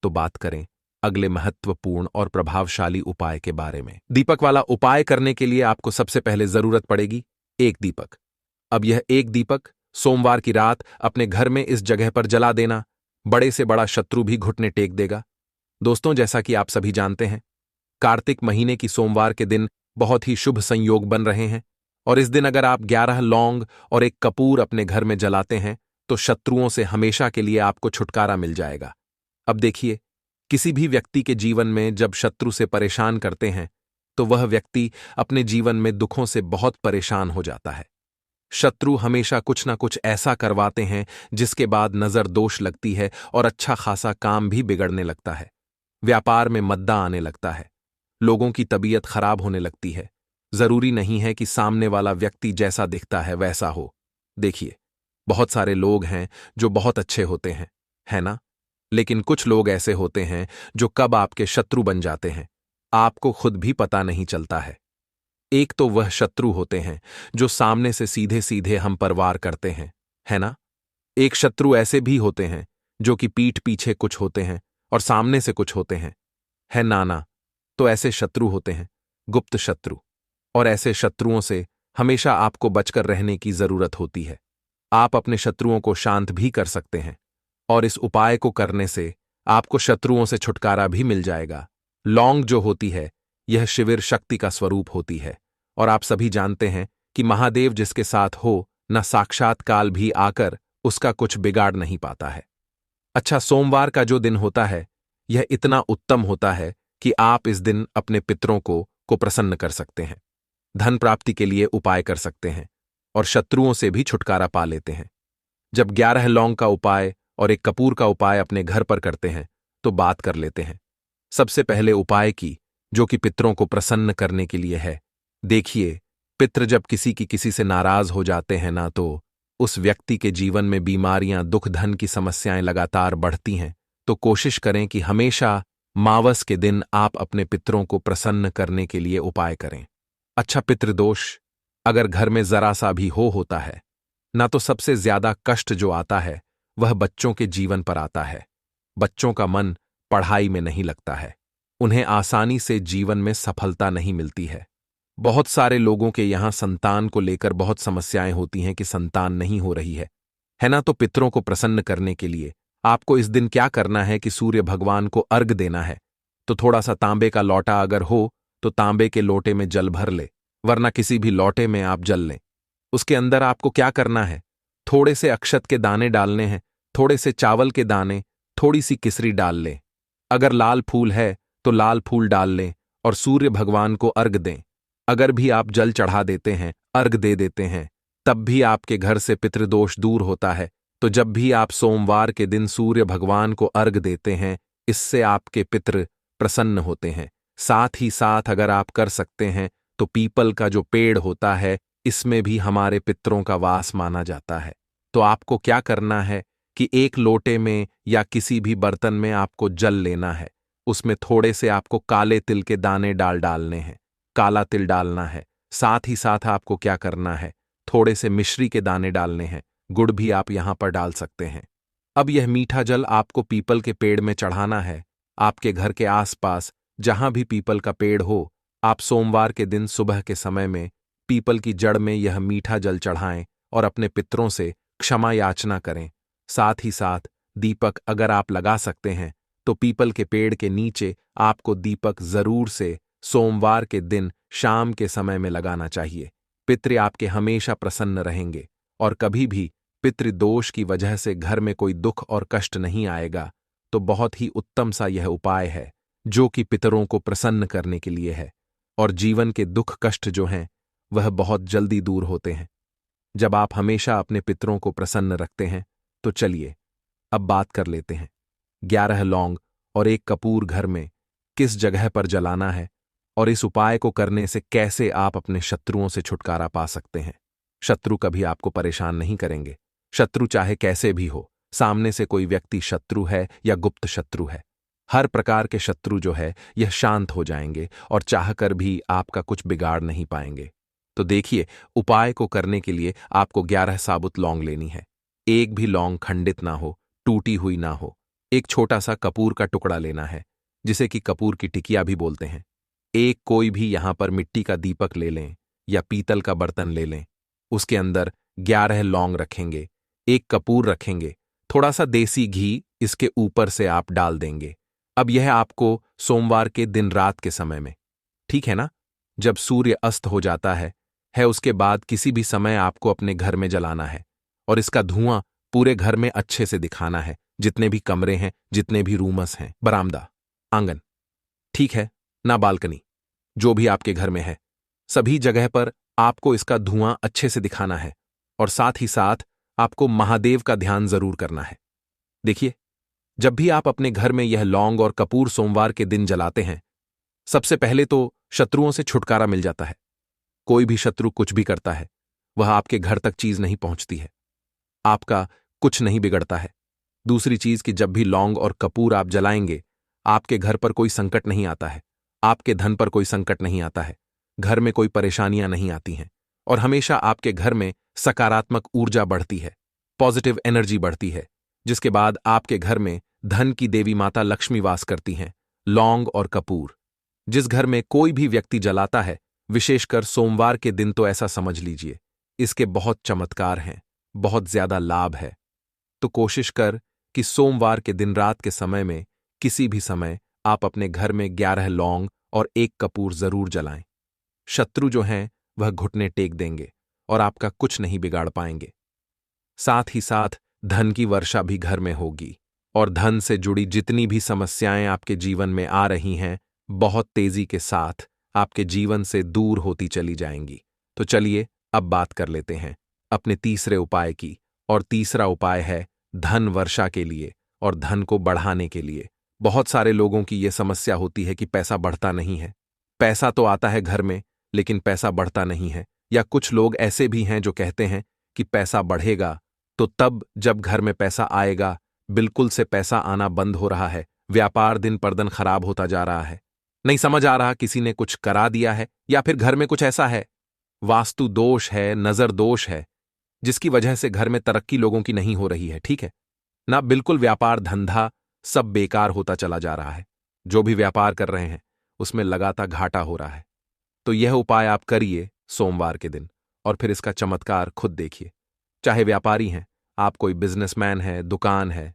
तो बात करें अगले महत्वपूर्ण और प्रभावशाली उपाय के बारे में। दीपक वाला उपाय करने के लिए आपको सबसे पहले जरूरत पड़ेगी 1 दीपक। अब यह 1 दीपक सोमवार की रात अपने घर में इस जगह पर जला देना। बड़े से बड़ा शत्रु भी घुटने टेक देगा। दोस्तों, जैसा कि आप सभी जानते हैं, कार्तिक महीने की सोमवार के दिन बहुत ही शुभ संयोग बन रहे हैं और इस दिन अगर आप 11 लौंग और 1 कपूर अपने घर में जलाते हैं तो शत्रुओं से हमेशा के लिए आपको छुटकारा मिल जाएगा। अब देखिए, किसी भी व्यक्ति के जीवन में जब शत्रु से परेशान करते हैं तो वह व्यक्ति अपने जीवन में दुखों से बहुत परेशान हो जाता है। शत्रु हमेशा कुछ ना कुछ ऐसा करवाते हैं जिसके बाद नजर दोष लगती है और अच्छा खासा काम भी बिगड़ने लगता है। व्यापार में मद्दा आने लगता है, लोगों की तबीयत खराब होने लगती है। जरूरी नहीं है कि सामने वाला व्यक्ति जैसा दिखता है वैसा हो। देखिए, बहुत सारे लोग हैं जो बहुत अच्छे होते हैं, है ना? लेकिन कुछ लोग ऐसे होते हैं जो कब आपके शत्रु बन जाते हैं, आपको खुद भी पता नहीं चलता है। एक तो वह शत्रु होते हैं जो सामने से सीधे सीधे हम पर वार करते हैं, है ना? एक शत्रु ऐसे भी होते हैं जो कि पीठ पीछे कुछ होते हैं और सामने से कुछ होते हैं, है नाना? तो ऐसे शत्रु होते हैं गुप्त शत्रु, और ऐसे शत्रुओं से हमेशा आपको बचकर रहने की जरूरत होती है। आप अपने शत्रुओं को शांत भी कर सकते हैं, और इस उपाय को करने से आपको शत्रुओं से छुटकारा भी मिल जाएगा। लौंग जो होती है, यह शिविर शक्ति का स्वरूप होती है, और आप सभी जानते हैं कि महादेव जिसके साथ हो, न साक्षात काल भी आकर उसका कुछ बिगाड़ नहीं पाता है। अच्छा, सोमवार का जो दिन होता है, यह इतना उत्तम होता है कि आप इस दिन अपने पितरों को प्रसन्न कर सकते हैं, धन प्राप्ति के लिए उपाय कर सकते हैं, और शत्रुओं से भी छुटकारा पा लेते हैं। जब 11 लौंग का उपाय और एक कपूर का उपाय अपने घर पर करते हैं, तो बात कर लेते हैं सबसे पहले उपाय की, जो कि पितरों को प्रसन्न करने के लिए है। देखिए, पितृ जब किसी से नाराज हो जाते हैं ना, तो उस व्यक्ति के जीवन में बीमारियां, दुख, धन की समस्याएं लगातार बढ़ती हैं। तो कोशिश करें कि हमेशा मावस के दिन आप अपने पितरों को प्रसन्न करने के लिए उपाय करें। अच्छा, पितृदोष अगर घर में जरा सा भी होता है ना, तो सबसे ज्यादा कष्ट जो आता है वह बच्चों के जीवन पर आता है। बच्चों का मन पढ़ाई में नहीं लगता है, उन्हें आसानी से जीवन में सफलता नहीं मिलती है। बहुत सारे लोगों के यहां संतान को लेकर बहुत समस्याएं होती हैं कि संतान नहीं हो रही है ना? तो पितरों को प्रसन्न करने के लिए आपको इस दिन क्या करना है कि सूर्य भगवान को अर्घ देना है। तो थोड़ा सा तांबे का लोटा अगर हो तो तांबे के लोटे में जल भर ले, वरना किसी भी लोटे में आप जल लें। उसके अंदर आपको क्या करना है, थोड़े से अक्षत के दाने डालने हैं, थोड़े से चावल के दाने, थोड़ी सी किसरी डाल लें। अगर लाल फूल है तो लाल फूल डाल लें और सूर्य भगवान को अर्घ दें। अगर भी आप जल चढ़ा देते हैं, अर्घ दे देते हैं, तब भी आपके घर से पितृदोष दूर होता है। तो जब भी आप सोमवार के दिन सूर्य भगवान को अर्घ देते हैं, इससे आपके पितृ प्रसन्न होते हैं। साथ ही साथ अगर आप कर सकते हैं तो पीपल का जो पेड़ होता है, इसमें भी हमारे पितरों का वास माना जाता है। तो आपको क्या करना है कि एक लोटे में या किसी भी बर्तन में आपको जल लेना है, उसमें थोड़े से आपको काले तिल के दाने डालने हैं, काला तिल डालना है। साथ ही साथ आपको क्या करना है, थोड़े से मिश्री के दाने डालने हैं, गुड़ भी आप यहां पर डाल सकते हैं। अब यह मीठा जल आपको पीपल के पेड़ में चढ़ाना है। आपके घर के आसपास जहां भी पीपल का पेड़ हो, आप सोमवार के दिन सुबह के समय में पीपल की जड़ में यह मीठा जल चढ़ाएं और अपने पितरों से क्षमा याचना करें। साथ ही साथ दीपक अगर आप लगा सकते हैं तो पीपल के पेड़ के नीचे आपको दीपक जरूर से सोमवार के दिन शाम के समय में लगाना चाहिए। पितृ आपके हमेशा प्रसन्न रहेंगे और कभी भी पितृदोष की वजह से घर में कोई दुख और कष्ट नहीं आएगा। तो बहुत ही उत्तम सा यह उपाय है जो कि पितरों को प्रसन्न करने के लिए है, और जीवन के दुख कष्ट जो हैं वह बहुत जल्दी दूर होते हैं जब आप हमेशा अपने पितरों को प्रसन्न रखते हैं। तो चलिए अब बात कर लेते हैं 11 लौंग और एक कपूर घर में किस जगह पर जलाना है, और इस उपाय को करने से कैसे आप अपने शत्रुओं से छुटकारा पा सकते हैं। शत्रु कभी आपको परेशान नहीं करेंगे। शत्रु चाहे कैसे भी हो, सामने से कोई व्यक्ति शत्रु है या गुप्त शत्रु है, हर प्रकार के शत्रु जो है यह शांत हो जाएंगे और चाहकर भी आपका कुछ बिगाड़ नहीं पाएंगे। तो देखिए, उपाय को करने के लिए आपको 11 साबुत लौंग लेनी है। एक भी लौंग खंडित ना हो, टूटी हुई ना हो। एक छोटा सा कपूर का टुकड़ा लेना है, जिसे कि कपूर की टिकिया भी बोलते हैं। एक कोई भी यहां पर मिट्टी का दीपक ले लें या पीतल का बर्तन ले लें। उसके अंदर 11 लौंग रखेंगे, एक कपूर रखेंगे, थोड़ा सा देसी घी इसके ऊपर से आप डाल देंगे। अब यह आपको सोमवार के दिन रात के समय में, ठीक है ना, जब सूर्य अस्त हो जाता है उसके बाद किसी भी समय आपको अपने घर में जलाना है, और इसका धुआं पूरे घर में अच्छे से दिखाना है। जितने भी कमरे हैं, जितने भी रूमस हैं, बरामदा, आंगन, ठीक है ना, बालकनी, जो भी आपके घर में है, सभी जगह पर आपको इसका धुआं अच्छे से दिखाना है। और साथ ही साथ आपको महादेव का ध्यान जरूर करना है। देखिए, जब भी आप अपने घर में यह लौंग और कपूर सोमवार के दिन जलाते हैं, सबसे पहले तो शत्रुओं से छुटकारा मिल जाता है। कोई भी शत्रु कुछ भी करता है, वह आपके घर तक चीज नहीं पहुंचती है, आपका कुछ नहीं बिगड़ता है। दूसरी चीज कि जब भी लौंग और कपूर आप जलाएंगे, आपके घर पर कोई संकट नहीं आता है, आपके धन पर कोई संकट नहीं आता है। घर में कोई परेशानियां नहीं आती हैं और हमेशा आपके घर में सकारात्मक ऊर्जा बढ़ती है, पॉजिटिव एनर्जी बढ़ती है, जिसके बाद आपके घर में धन की देवी माता लक्ष्मी वास करती हैं। लौंग और कपूर जिस घर में कोई भी व्यक्ति जलाता है, विशेषकर सोमवार के दिन, तो ऐसा समझ लीजिए इसके बहुत चमत्कार हैं, बहुत ज्यादा लाभ है। तो कोशिश कर कि सोमवार के दिन रात के समय में किसी भी समय आप अपने घर में 11 लौंग और 1 कपूर जरूर जलाएं। शत्रु जो हैं वह घुटने टेक देंगे और आपका कुछ नहीं बिगाड़ पाएंगे। साथ ही साथ धन की वर्षा भी घर में होगी और धन से जुड़ी जितनी भी समस्याएं आपके जीवन में आ रही हैं, बहुत तेजी के साथ आपके जीवन से दूर होती चली जाएंगी। तो चलिए अब बात कर लेते हैं अपने तीसरे उपाय की। और तीसरा उपाय है धन वर्षा के लिए और धन को बढ़ाने के लिए। बहुत सारे लोगों की यह समस्या होती है कि पैसा बढ़ता नहीं है। पैसा तो आता है घर में, लेकिन पैसा बढ़ता नहीं है। या कुछ लोग ऐसे भी हैं जो कहते हैं कि पैसा बढ़ेगा तो तब जब घर में पैसा आएगा। बिल्कुल से पैसा आना बंद हो रहा है, व्यापार दिन पर दिन खराब होता जा रहा है। नहीं समझ आ रहा किसी ने कुछ करा दिया है या फिर घर में कुछ ऐसा है, वास्तु दोष है, नजर दोष है, जिसकी वजह से घर में तरक्की लोगों की नहीं हो रही है। ठीक है ना, बिल्कुल व्यापार धंधा सब बेकार होता चला जा रहा है। जो भी व्यापार कर रहे हैं उसमें लगातार घाटा हो रहा है। तो यह उपाय आप करिए सोमवार के दिन और फिर इसका चमत्कार खुद देखिए। चाहे व्यापारी हैं, आप कोई बिजनेसमैन है, दुकान है,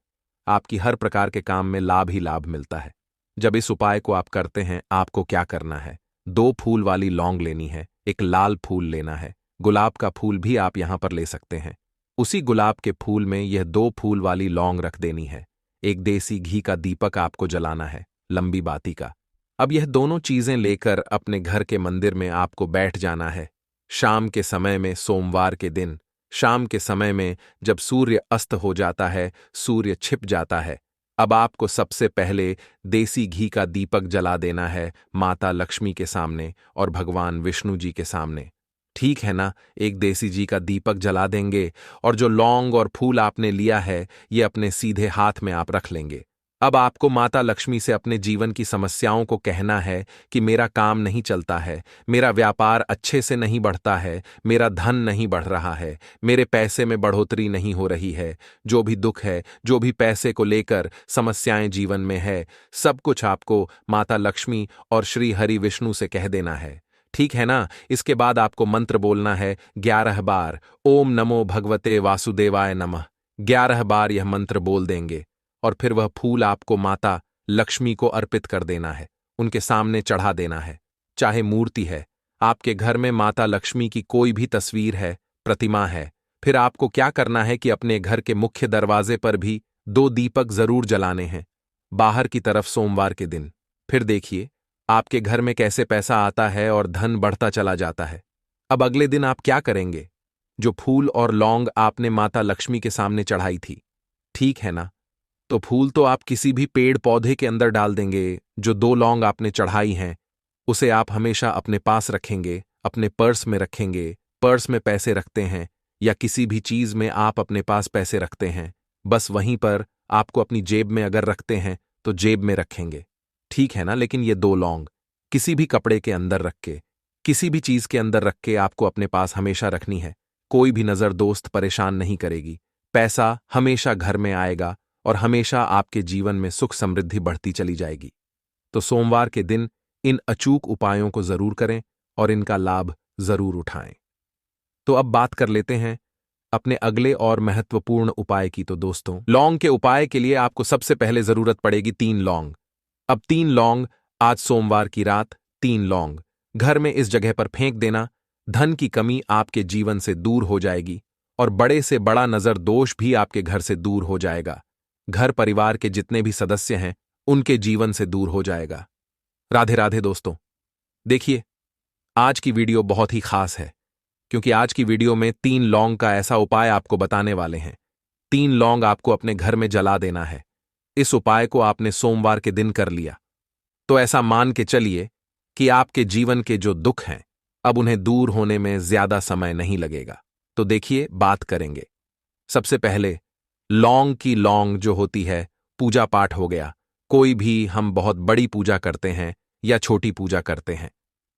आपकी हर प्रकार के काम में लाभ ही लाभ मिलता है। जब इस उपाय को आप करते हैं, आपको क्या करना है, 2 फूल वाली लौंग लेनी है, 1 लाल फूल लेना है, गुलाब का फूल भी आप यहां पर ले सकते हैं। उसी गुलाब के फूल में यह 2 फूल वाली लौंग रख देनी है। 1 देसी घी का दीपक आपको जलाना है, लंबी बाती का। अब यह दोनों चीजें लेकर अपने घर के मंदिर में आपको बैठ जाना है। शाम के समय में, सोमवार के दिन शाम के समय में जब सूर्य अस्त हो जाता है, सूर्य छिप जाता है, अब आपको सबसे पहले देसी घी का दीपक जला देना है माता लक्ष्मी के सामने और भगवान विष्णु जी के सामने। ठीक है ना, 1 देसी घी का दीपक जला देंगे और जो लौंग और फूल आपने लिया है ये अपने सीधे हाथ में आप रख लेंगे। अब आपको माता लक्ष्मी से अपने जीवन की समस्याओं को कहना है कि मेरा काम नहीं चलता है, मेरा व्यापार अच्छे से नहीं बढ़ता है, मेरा धन नहीं बढ़ रहा है, मेरे पैसे में बढ़ोतरी नहीं हो रही है। जो भी दुख है, जो भी पैसे को लेकर समस्याएं जीवन में है, सब कुछ आपको माता लक्ष्मी और श्री हरि विष्णु से कह देना है। ठीक है ना। इसके बाद आपको मंत्र बोलना है 11 बार, ओम नमो भगवते वासुदेवाय नमः। 11 बार यह मंत्र बोल देंगे और फिर वह फूल आपको माता लक्ष्मी को अर्पित कर देना है, उनके सामने चढ़ा देना है। चाहे मूर्ति है, आपके घर में माता लक्ष्मी की कोई भी तस्वीर है, प्रतिमा है, फिर आपको क्या करना है कि अपने घर के मुख्य दरवाजे पर भी 2 दीपक जरूर जलाने हैं, बाहर की तरफ सोमवार के दिन। फिर देखिए आपके घर में कैसे पैसा आता है और धन बढ़ता चला जाता है। अब अगले दिन आप क्या करेंगे, जो फूल और लौंग आपने माता लक्ष्मी के सामने चढ़ाई थी, ठीक है ना, तो फूल तो आप किसी भी पेड़ पौधे के अंदर डाल देंगे। जो 2 लौंग आपने चढ़ाई हैं उसे आप हमेशा अपने पास रखेंगे, अपने पर्स में रखेंगे। पर्स में पैसे रखते हैं या किसी भी चीज में आप अपने पास पैसे रखते हैं, बस वहीं पर आपको अपनी जेब में अगर रखते हैं तो जेब में रखेंगे। ठीक है ना। लेकिन ये 2 लौंग किसी भी कपड़े के अंदर रख के, किसी भी चीज के अंदर रख के आपको अपने पास हमेशा रखनी है। कोई भी नजर दोस्त परेशान नहीं करेगी, पैसा हमेशा घर में आएगा और हमेशा आपके जीवन में सुख समृद्धि बढ़ती चली जाएगी। तो सोमवार के दिन इन अचूक उपायों को जरूर करें और इनका लाभ जरूर उठाएं। तो अब बात कर लेते हैं अपने अगले और महत्वपूर्ण उपाय की। तो दोस्तों, लौंग के उपाय के लिए आपको सबसे पहले जरूरत पड़ेगी 3 लौंग। अब 3 लौंग आज सोमवार की रात 3 लौंग घर में इस जगह पर फेंक देना। धन की कमी आपके जीवन से दूर हो जाएगी और बड़े से बड़ा नजर दोष भी आपके घर से दूर हो जाएगा। घर परिवार के जितने भी सदस्य हैं उनके जीवन से दूर हो जाएगा। राधे राधे दोस्तों। देखिए आज की वीडियो बहुत ही खास है, क्योंकि आज की वीडियो में 3 लौंग का ऐसा उपाय आपको बताने वाले हैं। 3 लौंग आपको अपने घर में जला देना है। इस उपाय को आपने सोमवार के दिन कर लिया तो ऐसा मान के चलिए कि आपके जीवन के जो दुख हैं अब उन्हें दूर होने में ज्यादा समय नहीं लगेगा। तो देखिए बात करेंगे। सबसे पहले लौंग की लौंग जो होती है, पूजा पाठ हो गया, कोई भी हम बहुत बड़ी पूजा करते हैं या छोटी पूजा करते हैं,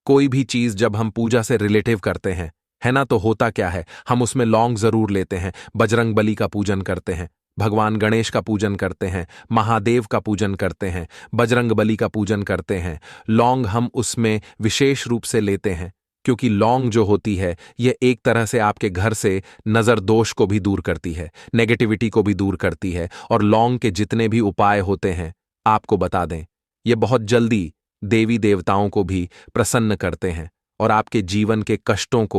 कोई भी चीज जब हम पूजा से रिलेटिव करते हैं, है ना, तो होता क्या है, हम उसमें लौंग जरूर लेते हैं, बजरंग बली का पूजन करते हैं, भगवान गणेश का पूजन करते हैं, महादेव का पूजन करते हैं, बजरंग बली का पूजन करते हैं। लौंग हम उसमें विशेष रूप से लेते हैं क्योंकि लौंग जो होती है यह एक तरह से आपके घर से नजर दोष को भी दूर करती है, नेगेटिविटी को भी दूर करती है। और लौंग के जितने भी उपाय होते हैं आपको बता दें, ये बहुत जल्दी देवी देवताओं को भी प्रसन्न करते हैं और आपके जीवन के कष्टों को